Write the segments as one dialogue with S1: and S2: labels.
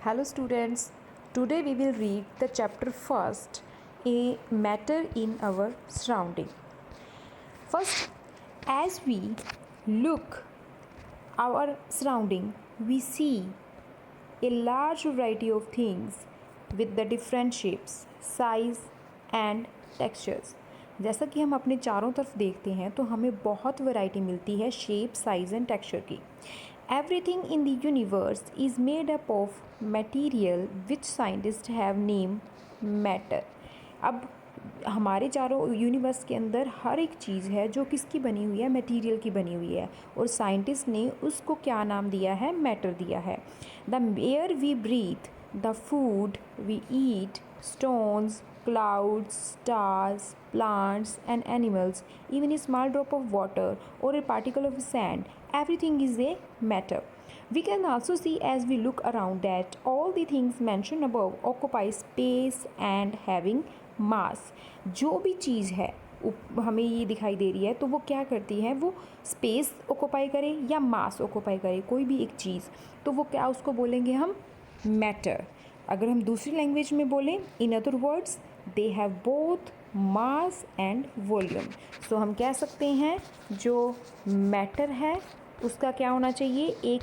S1: Hello students, today we will read the chapter first, a matter in our surrounding. First, as we look our surrounding, we see a large variety of things with the different shapes, size and textures. जैसा कि हम अपने चारों तरफ देखते हैं तो हमें बहुत वैरायटी मिलती है शेप, साइज़ एंड टेक्सचर की. Everything in the universe is made up of material which scientists have named matter. अब हमारे चारों यूनिवर्स के अंदर हर एक चीज़ है जो किसकी बनी हुई है, मटेरियल की बनी हुई है, और साइंटिस्ट ने उसको क्या नाम दिया है, मैटर दिया है. The air we breathe, the food we eat, stones, clouds, stars, plants and animals, even a small drop of water or a particle of sand, everything is a matter. We can also see as we look around that all the things mentioned above occupy space and having mass. जो भी चीज़ है हमें ये दिखाई दे रही है तो वो क्या करती है, वो स्पेस ऑक्यूपाई करे या मास ऑक्यूपाई करे, कोई भी एक चीज़, तो वो क्या उसको बोलेंगे हम, मैटर. अगर हम दूसरी लैंग्वेज में बोलें, in other words they have both mass and volume. So हम कह सकते हैं जो मैटर है उसका क्या होना चाहिए, एक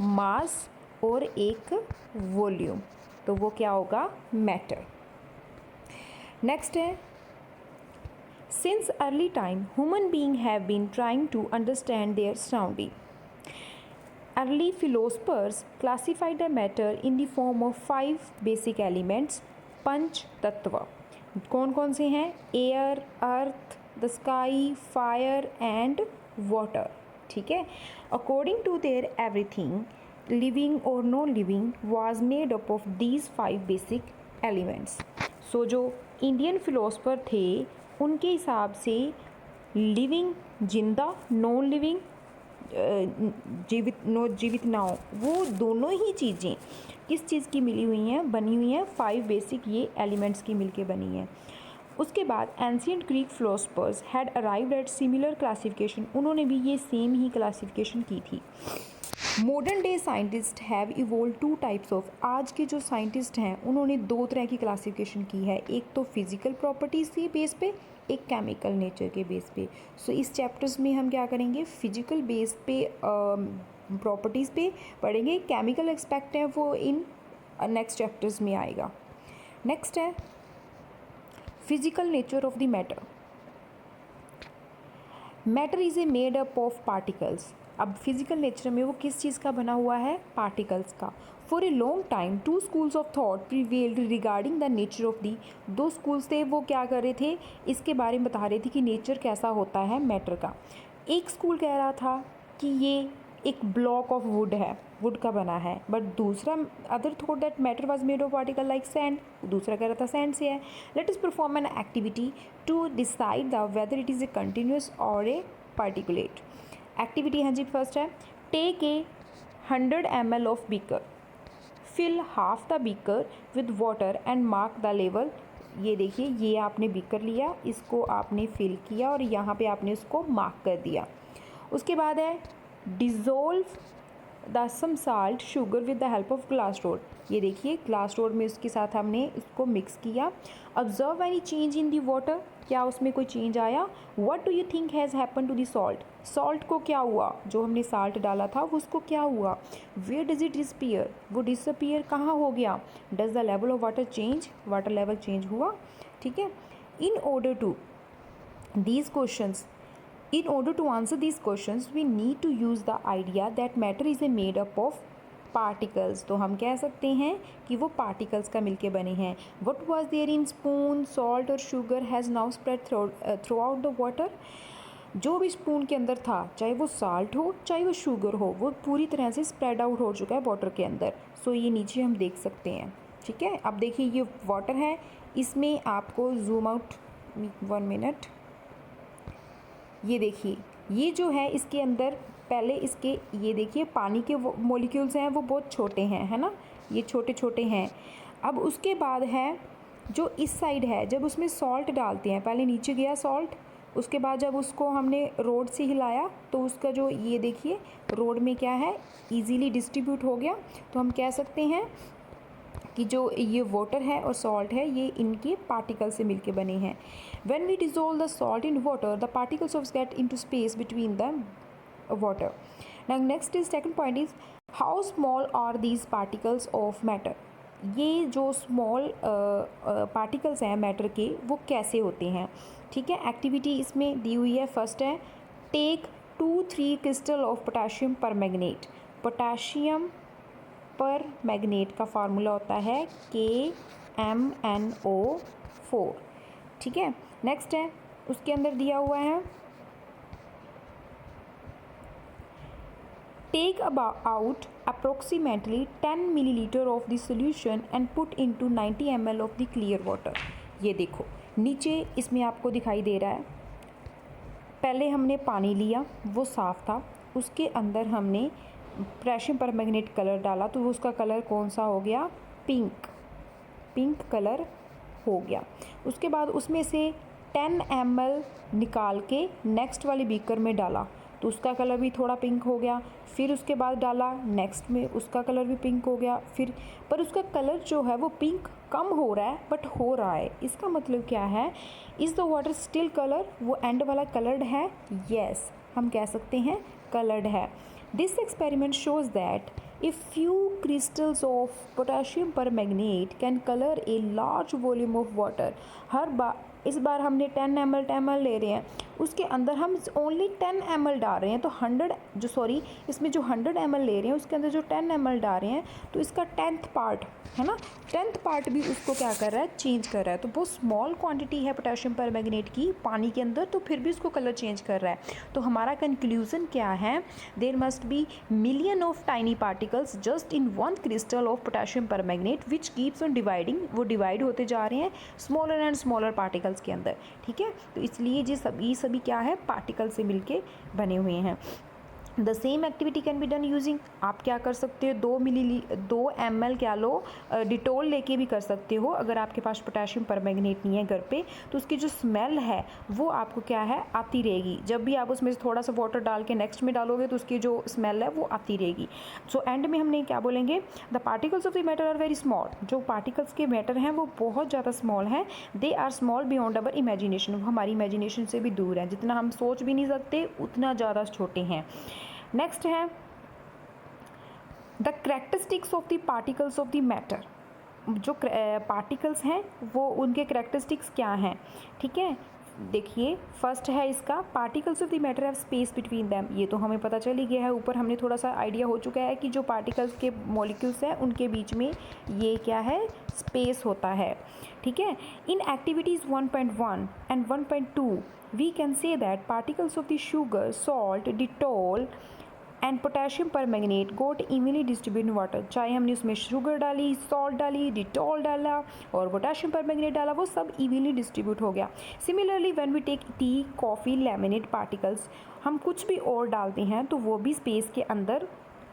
S1: मास और एक वॉल्यूम, तो वो क्या होगा, मैटर. नेक्स्ट है, since early time human being have been trying to understand their surrounding. Early philosophers classified the matter in the form of 5 basic elements, पंच तत्व. कौन कौन से हैं, air, earth, the sky, fire and water. ठीक है. According to their everything living और non living was made up of these 5 basic elements. So जो इंडियन फिलोसफर थे उनके हिसाब से लिविंग जिंदा, नॉन लिविंग जीवित ना हो, वो दोनों ही चीज़ें किस चीज़ की मिली हुई हैं, बनी हुई हैं 5 बेसिक ये एलिमेंट्स की मिलके बनी हैं. उसके बाद ancient Greek philosophers had arrived at similar classification, उन्होंने भी ये सेम ही क्लासिफिकेशन की थी. Modern day scientist have evolve 2 types of. आज के जो साइंटिस्ट हैं उन्होंने 2 तरह की क्लासिफिकेशन की है, एक तो फिजिकल प्रॉपर्टीज़ के बेस पे, एक केमिकल नेचर के बेस पे. सो इस चैप्टर्स में हम क्या करेंगे, फिजिकल बेस पे प्रॉपर्टीज़ पे पढ़ेंगे, केमिकल एक्सपेक्ट है वो इन नेक्स्ट चैप्टर्स में आएगा. नेक्स्ट है physical nature of the matter. Matter is a made up of particles. अब फिजिकल नेचर में वो किस चीज़ का बना हुआ है, पार्टिकल्स का. For a long time 2 schools of thought prevailed regarding the nature of the. 2 schools थे, वो क्या कर रहे थे, इसके बारे में बता रहे थे कि नेचर कैसा होता है मैटर का. एक स्कूल कह रहा था कि ये एक ब्लॉक ऑफ वुड है, वुड का बना है, बट दूसरा other thought that matter was made of particle like sand, दूसरा कह रहा था सैंड से है. Let us perform an activity to decide the whether it is a continuous or a particulate. Activity है जी, फर्स्ट है, take a 100 ml of beaker, fill half the beaker with water and mark the level. ये देखिए, ये आपने beaker लिया, इसको आपने फिल किया और यहाँ पे आपने उसको मार्क कर दिया. उसके बाद है dissolve the some salt sugar with the help of glass rod. ये देखिए, ग्लास रोड में उसके साथ हमने इसको मिक्स किया. Observe any change in the water, क्या उसमें कोई चेंज आया. What do you think has happen to the salt, salt को क्या हुआ, जो हमने साल्ट डाला था वो उसको क्या हुआ. वेयर डज इट डिसअपीयर, वो डिसअपीयर कहाँ हो गया. Does the level of water change, water level change हुआ. ठीक है. In order to these questions, in order to answer these questions we need to use the idea that matter is a made up of particles. तो हम कह सकते हैं कि वो particles का मिलके बने हैं. what was there in spoon, salt और sugar has now spread throughout the water. जो भी स्पून के अंदर था, चाहे वो साल्ट हो चाहे वो शुगर हो, वो पूरी तरह से स्प्रेड आउट हो चुका है वाटर के अंदर. सो ये नीचे हम देख सकते हैं. ठीक है. अब देखिए, ये वाटर है, इसमें आपको जूम आउट 1 मिनट. ये देखिए, ये जो है इसके अंदर पहले इसके, ये देखिए पानी के मॉलिक्यूल्स हैं वो बहुत छोटे हैं, है ना, ये छोटे छोटे हैं. अब उसके बाद है जो इस साइड है, जब उसमें सॉल्ट डालते हैं, पहले नीचे गया सॉल्ट, उसके बाद जब उसको हमने रोड से हिलाया तो उसका जो, ये देखिए रोड में क्या है, इजीली डिस्ट्रीब्यूट हो गया. तो हम कह सकते हैं कि जो ये वाटर है और सॉल्ट है ये इनके पार्टिकल से मिलके बने हैं. When we dissolve the salt in water the particles of get into space between the water. Now next is second point is how small are these particles of matter. ये जो small particles हैं matter के वो कैसे होते हैं. ठीक है, एक्टिविटी इसमें दी हुई है. फर्स्ट है टेक 2-3 क्रिस्टल ऑफ पोटाशियम पर मैग्नेट. पोटाशियम पर मैग्नेट का फार्मूला होता है KMnO4. ठीक है, नेक्स्ट है उसके अंदर दिया हुआ है take out approximately 10 millilitre of the solution and put into 90 ml of the clear water. ये देखो नीचे इसमें आपको दिखाई दे रहा है, पहले हमने पानी लिया वो साफ़ था, उसके अंदर हमने पोटेशियम परमैंगनेट कलर डाला तो वो उसका कलर कौन सा हो गया, पिंक कलर हो गया. उसके बाद उसमें से 10 ml निकाल के नेक्स्ट वाले बीकर में डाला तो उसका कलर भी थोड़ा पिंक हो गया. फिर उसके बाद डाला नेक्स्ट में, उसका कलर भी पिंक हो गया. फिर पर उसका कलर जो है वो पिंक कम हो रहा है बट हो रहा है. इसका मतलब क्या है, is the water still colour, वो एंड वाला कलर्ड है. यस, हम कह सकते हैं कलर्ड है. This experiment shows that if few crystals of potassium permanganate can color a large volume of water. हर बार इस बार हमने 10 ml ले रहे हैं, उसके अंदर हम ओनली 10 ml डाल रहे हैं तो इसमें जो 100 ml ले रहे हैं उसके अंदर जो 10 ml डाल रहे हैं तो इसका 10th पार्ट है ना, 10th पार्ट भी उसको क्या कर रहा है, चेंज कर रहा है. तो बहुत स्मॉल क्वांटिटी है पोटेशियम परमैंगनेट की पानी के अंदर तो फिर भी उसको कलर चेंज कर रहा है. तो हमारा कंक्लूजन क्या है, there must be million of tiny particles just in one crystal of potassium permanganate which keeps on dividing. वो डिवाइड होते जा रहे हैं स्मॉलर एंड स्मॉलर पार्टिकल्स के अंदर. ठीक है, तो इसलिए ये सभी क्या है, पार्टिकल से मिलके बने हुए हैं. The same activity can be done using, आप क्या कर सकते हो, 2 ml क्या लो डिटोल लेके भी कर सकते हो. अगर आपके पास पोटेशियम परमैंगनेट नहीं है घर पे तो उसकी जो स्मेल है वो आपको क्या है, आती रहेगी. जब भी आप उसमें थोड़ा सा वाटर डाल के नेक्स्ट में डालोगे तो उसकी जो स्मेल है वो आती रहेगी. सो एंड में हमने क्या बोलेंगे, the particles of the matter are very small. जो पार्टिकल्स के मैटर हैं वो बहुत ज़्यादा स्मॉल हैं. They are small beyond our imagination, वो हमारी इमेजिनेशन से भी दूर हैं. जितना हम सोच भी नहीं सकते उतना ज़्यादा छोटे हैं. नेक्स्ट है the characteristics of the particles of the matter. जो पार्टिकल्स हैं वो उनके करेक्टरिस्टिक्स क्या हैं. ठीक है, देखिए फर्स्ट है इसका particles of the matter have space between them. ये तो हमें पता चल ही गया है, ऊपर हमने थोड़ा सा आइडिया हो चुका है कि जो पार्टिकल्स के मॉलिक्यूल्स हैं उनके बीच में ये क्या है, स्पेस होता है. ठीक है, in activities 1.1 and 1.2 we can say that particles of the sugar, salt, Dettol and potassium permanganate got evenly distribute in water. चाहे हमने उसमें शुगर डाली, सॉल्ट डाली, डिटॉल डाला और पोटेशियम परमैंगनेट डाला, वो सब इवनली डिस्ट्रीब्यूट हो गया. Similarly when we take tea, coffee, lemonade particles, हम कुछ भी और डालते हैं तो वो भी स्पेस के अंदर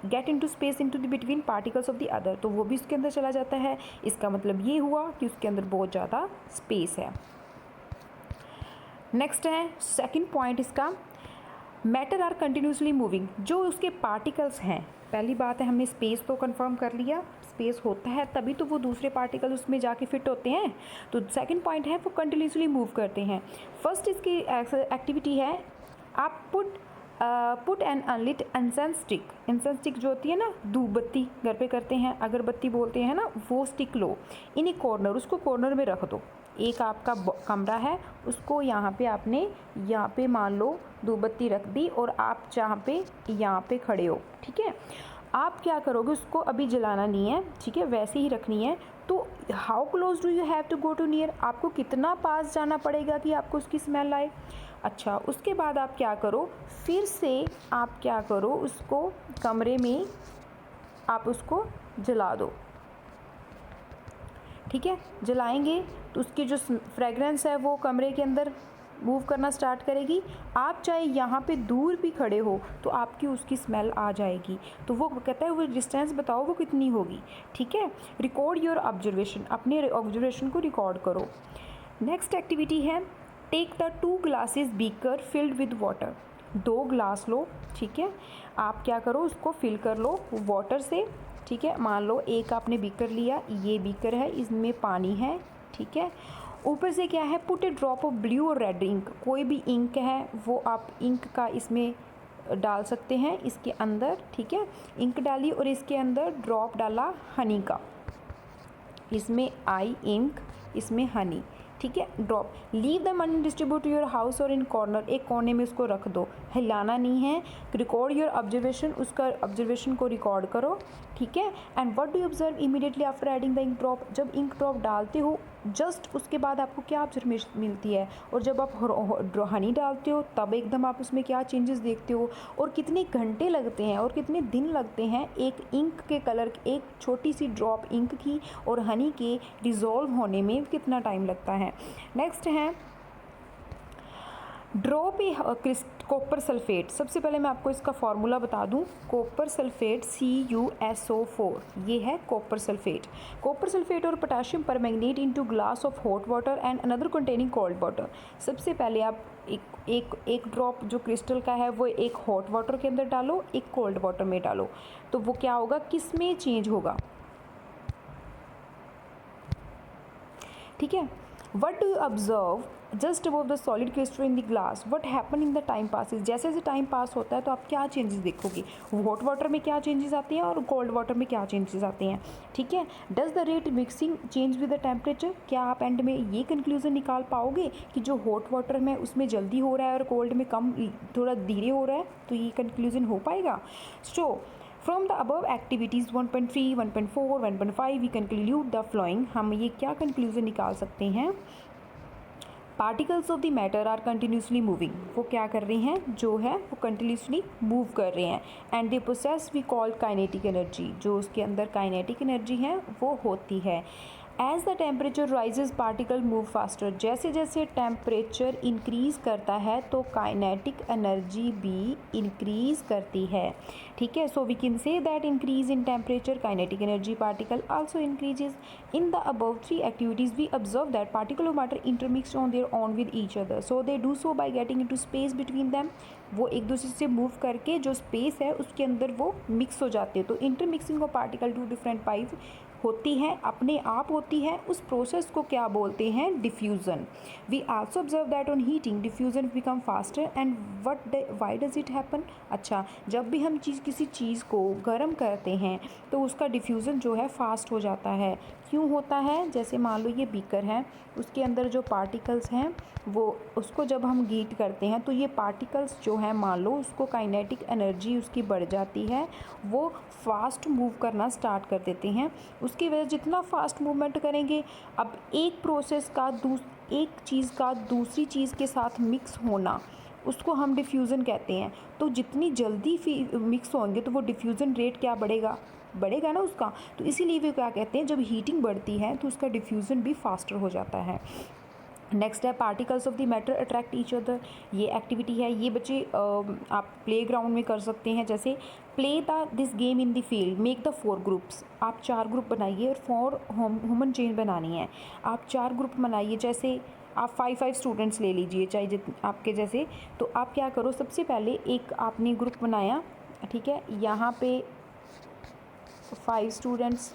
S1: gate into space into the between particles of the other, तो वो भी उसके अंदर चला जाता है. इसका मतलब ये हुआ कि उसके अंदर बहुत ज़्यादा स्पेस है. नेक्स्ट है सेकेंड पॉइंट इसका, मैटर आर कंटिन्यूसली मूविंग. जो उसके पार्टिकल्स हैं, पहली बात है हमने स्पेस तो कंफर्म कर लिया, स्पेस होता है तभी तो वो दूसरे पार्टिकल उसमें जाके फिट होते हैं. तो सेकंड पॉइंट है वो कंटिन्यूसली मूव करते हैं. फर्स्ट इसकी एक्टिविटी है आप put an unlit incense stick. Incense stick जो होती है ना, धूप बत्ती घर पे करते हैं, अगरबत्ती बोलते हैं ना, वो स्टिक लो. इन ए कॉर्नर, उसको कॉर्नर में रख दो. एक आपका कमरा है, उसको यहाँ पे आपने यहाँ पे मान लो धूप बत्ती रख दी और आप जहाँ पे यहाँ पे खड़े हो. ठीक है, आप क्या करोगे, उसको अभी जलाना नहीं है. ठीक है, वैसे ही रखनी है. तो how close do you have to go to near, आपको कितना पास जाना पड़ेगा कि आपको उसकी स्मेल आए. अच्छा, उसके बाद आप क्या करो, फिर से आप क्या करो, उसको कमरे में आप उसको जला दो. ठीक है, जलाएंगे तो उसकी जो फ्रेगरेंस है वो कमरे के अंदर मूव करना स्टार्ट करेगी. आप चाहे यहाँ पे दूर भी खड़े हो तो आपकी उसकी स्मेल आ जाएगी. तो वो कहता है वो डिस्टेंस बताओ वो कितनी होगी. ठीक है, रिकॉर्ड योर ऑब्जर्वेशन, अपने ऑब्जर्वेशन को रिकॉर्ड करो. नेक्स्ट एक्टिविटी है take the 2 glasses beaker filled with water. 2 glass लो. ठीक है, आप क्या करो, उसको फिल कर लो वाटर से. ठीक है। मान लो एक आपने बीकर लिया, ये बीकर है, इसमें पानी है, ठीक है। ऊपर से क्या है, put A drop of blue और रेड इंक, कोई भी इंक है वो आप इंक का इसमें डाल सकते हैं इसके अंदर, ठीक है। इंक डाली और इसके अंदर ड्रॉप डाला हनी का, इसमें आई इंक, इसमें हनी, ठीक है। Drop, leave the money distribute your house और इन कॉर्नर, एक कोने में उसको रख दो, हिलाना नहीं है। रिकॉर्ड योर ऑब्जर्वेशन, उसका ऑब्जर्वेशन को रिकॉर्ड करो, ठीक है। And what do you observe immediately after adding the ink drop, जब इंक ड्रॉप डालते हो जस्ट उसके बाद आपको क्या ऑब्जर्वेशन मिलती है, और जब आप हनी डालते हो तब एकदम आप उसमें क्या चेंजेस देखते हो, और कितने घंटे लगते हैं और कितने दिन लगते हैं एक इंक के कलर, एक छोटी सी ड्रॉप इंक की और हनी के डिज़ोल्व होने में कितना टाइम लगता है। नेक्स्ट है ड्रॉप ए कॉपर सल्फेट। सबसे पहले मैं आपको इसका फॉर्मूला बता दूं, कॉपर सल्फेट CuSO4, ये है कॉपर सल्फेट। कॉपर सल्फेट और potassium permanganate into glass of hot water and another containing cold water. सबसे पहले आप एक ड्रॉप जो क्रिस्टल का है वो एक हॉट वाटर के अंदर डालो, एक कोल्ड वाटर में डालो, तो वो क्या होगा, किस में चेंज होगा, ठीक है। What do you observe just above the solid crystal in the glass, what happen in the time passes, जैसे जैसे टाइम पास होता है तो आप क्या चेंजेस देखोगे, हॉट वाटर में क्या चेंजेस आते हैं और कोल्ड वाटर में क्या चेंजेस आते हैं, ठीक है। Does the rate mixing change with the temperature, क्या आप एंड में ये कंक्लूजन निकाल पाओगे कि जो हॉट वाटर में उसमें जल्दी हो रहा है और कोल्ड में कम, थोड़ा धीरे हो रहा है, तो ये कंक्लूजन हो पाएगा। So from the above activities 1.3, 1.4, 1.5 we conclude the following, हम ये क्या कंक्लूजन निकाल सकते हैं, particles of the matter are continuously moving, वो क्या कर रहे हैं, जो है वो कंटिन्यूसली मूव कर रहे हैं। And they possess we call kinetic energy, जो उसके अंदर काइनेटिक एनर्जी है वो होती है। As the temperature rises particle move faster, जैसे जैसे टेम्परेचर इंक्रीज़ करता है तो काइनेटिक एनर्जी भी इंक्रीज़ करती है, ठीक है। So we can say that increase in temperature kinetic energy particle also increases. In the above three activities we observe that particle of matter intermix on their on with each other, so they do so by getting into space between them, वो एक दूसरे से move करके जो space है उसके अंदर वो मिक्स हो जाते हैं। तो intermixing of particle to different pipe होती है, अपने आप होती है, उस प्रोसेस को क्या बोलते हैं, diffusion. We also observe that on heating diffusion become faster and why does it happen. अच्छा, जब भी हम किसी चीज़ को गर्म करते हैं तो उसका डिफ्यूज़न जो है फास्ट हो जाता है, क्यों होता है, जैसे मान लो ये बीकर है, उसके अंदर जो पार्टिकल्स हैं वो, उसको जब हम हीट करते हैं तो ये पार्टिकल्स जो हैं, मान लो उसको काइनेटिक एनर्जी उसकी बढ़ जाती है, वो फास्ट मूव करना स्टार्ट कर देते हैं। उसकी वजह जितना फास्ट मूवमेंट करेंगे, अब एक प्रोसेस का एक चीज़ का दूसरी चीज़ के साथ मिक्स होना, उसको हम डिफ्यूज़न कहते हैं। तो जितनी जल्दी मिक्स होंगे तो वो डिफ्यूज़न रेट क्या बढ़ेगा ना उसका, तो इसीलिए वे क्या कहते हैं, जब हीटिंग बढ़ती है तो उसका डिफ्यूज़न भी फास्टर हो जाता है। नेक्स्ट है particles of the matter attract each other, ये एक्टिविटी है, ये बच्चे आप प्ले ग्राउंड में कर सकते हैं। जैसे play this game in the field, make the 4 groups, आप 4 ग्रुप बनाइए और 4 ह्यूमन चेन बनानी है। आप 4 ग्रुप बनाइए, जैसे आप 5 स्टूडेंट्स ले लीजिए, चाहे आपके जैसे। तो आप क्या करो, सबसे पहले एक आपने ग्रुप बनाया, ठीक है, यहाँ पे 5 स्टूडेंट्स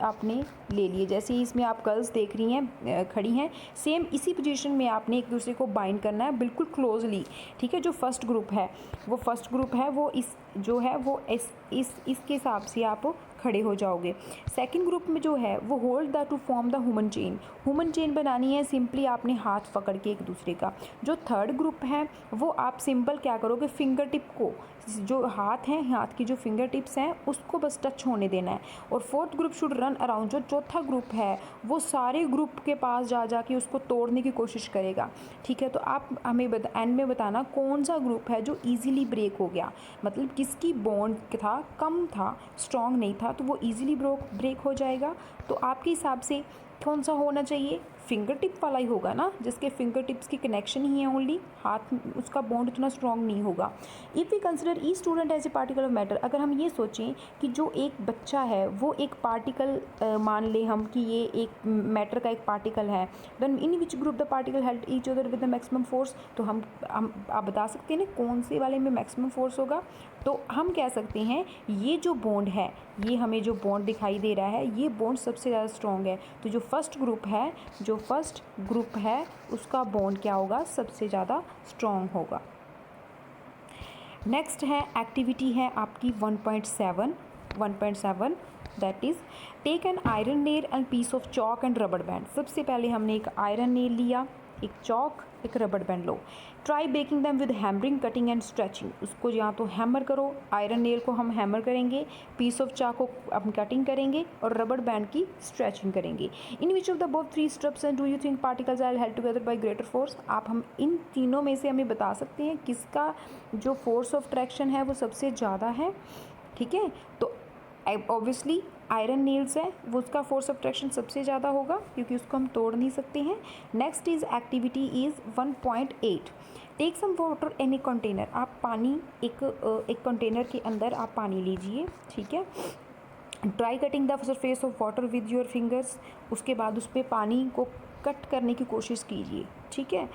S1: आपने ले लिए, जैसे इसमें आप गर्ल्स देख रही हैं खड़ी हैं, सेम इसी पोजीशन में आपने एक दूसरे को बाइंड करना है बिल्कुल क्लोजली, ठीक है। जो फर्स्ट ग्रुप है वो इस जो है वो इसके हिसाब से आप खड़े हो जाओगे। सेकंड ग्रुप में जो है वो hold the two form the human chain बनानी है, सिंपली आपने हाथ पकड़ के एक दूसरे का। जो थर्ड ग्रुप है वो आप सिंपल क्या करोगे, फिंगर टिप को, जो हाथ हैं, हाथ की जो फिंगर टिप्स हैं उसको बस टच होने देना है। और fourth group should run around, जो चौथा ग्रुप है वो सारे ग्रुप के पास जा के उसको तोड़ने की कोशिश करेगा, ठीक है। तो आप हमें एंड में बताना कौन सा ग्रुप है जो ईजिली ब्रेक हो गया, मतलब किसकी बॉन्ड था, कम था, स्ट्रॉन्ग नहीं था, तो वो ईजिली ब्रेक हो जाएगा। तो आपके हिसाब से कौन सा होना चाहिए, फिंगर टिप वाला ही होगा ना, जिसके फिंगर टिप्स की कनेक्शन ही है ओनली, हाथ उसका बॉन्ड उतना स्ट्रॉन्ग नहीं होगा। If we consider each student as a particle of matter, अगर हम ये सोचें कि जो एक बच्चा है वो एक पार्टिकल, मान लें हम कि ये एक मैटर का एक पार्टिकल है, then in which group the particle held each other with the maximum force, तो हम आप बता सकते हैं ना कौन से वाले में मैक्सिमम फोर्स होगा। तो हम कह सकते हैं ये जो बॉन्ड है, ये हमें जो बॉन्ड दिखाई दे रहा है, ये बॉन्ड सबसे ज़्यादा स्ट्रॉन्ग है। तो जो फर्स्ट ग्रुप है उसका बॉन्ड क्या होगा, सबसे ज़्यादा स्ट्रॉन्ग होगा। नेक्स्ट है एक्टिविटी है आपकी 1.7 that is take an iron nail and piece of chalk and rubber band. सबसे पहले हमने एक आयरन नेल लिया, एक चॉक, एक रबड़ बैंड लो। Try breaking them with hammering, cutting and stretching. उसको या तो हैमर करो, आयरन नेल को हम हैमर करेंगे, पीस ऑफ चाक को हम कटिंग करेंगे और रबड़ बैंड की स्ट्रेचिंग करेंगे। In which of the both 3 steps and do you think particles are held together by greater force. आप हम इन तीनों में से हमें बता सकते हैं किसका जो फोर्स ऑफ ट्रैक्शन है वो सबसे ज़्यादा है। ठीक है, तो ऑब्वियसली आयरन नेल्स है वो उसका फोर्स ऑफ ट्रैक्शन सबसे ज़्यादा होगा क्योंकि उसको हम तोड़ नहीं सकते हैं। Next is activity is 1.8 take some water in a container. आप पानी एक कंटेनर के अंदर आप पानी लीजिए, ठीक है। Try cutting the surface of water with your fingers. उसके बाद उस पर पानी को कट करने की कोशिश कीजिए, ठीक है।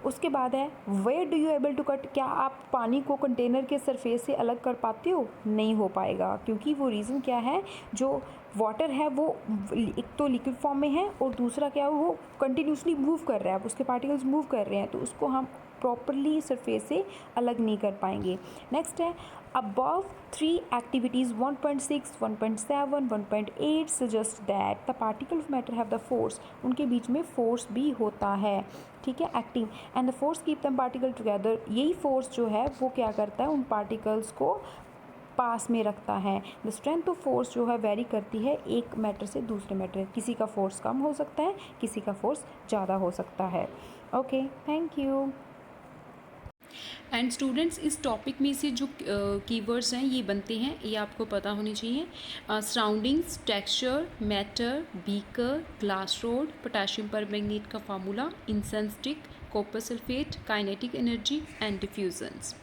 S1: उसके बाद है where do you able to cut. क्या आप पानी को कंटेनर के सरफेस से अलग कर पाते हो? नहीं हो पाएगा, क्योंकि वो रीज़न क्या है, जो वाटर है वो एक तो लिक्विड फॉर्म में है और दूसरा क्या है वो कंटिन्यूसली मूव कर रहा है, उसके पार्टिकल्स मूव कर रहे हैं, तो उसको हम प्रॉपरली सरफेस से अलग नहीं कर पाएंगे। नेक्स्ट है above 3 activities 1.6, 1.7, 1.8 suggest that the particle of matter have the force. उनके बीच में फोर्स भी होता है, ठीक है, acting and the force keep them particle together. यही फोर्स जो है वो क्या करता है, उन पार्टिकल्स को पास में रखता है। द स्ट्रेंथ ऑफ फोर्स जो है वेरी करती है एक मैटर से दूसरे मैटर, किसी का फोर्स कम हो सकता है, किसी का फोर्स ज़्यादा हो सकता है। Okay, thank you.
S2: And students, इस टॉपिक में से जो कीवर्ड्स हैं ये बनते हैं, ये आपको पता होने चाहिए। Surroundings, texture, matter, beaker, glass rod, potassium permanganate का formula, incense stick, copper sulphate, kinetic energy and डिफ्यूजन्स।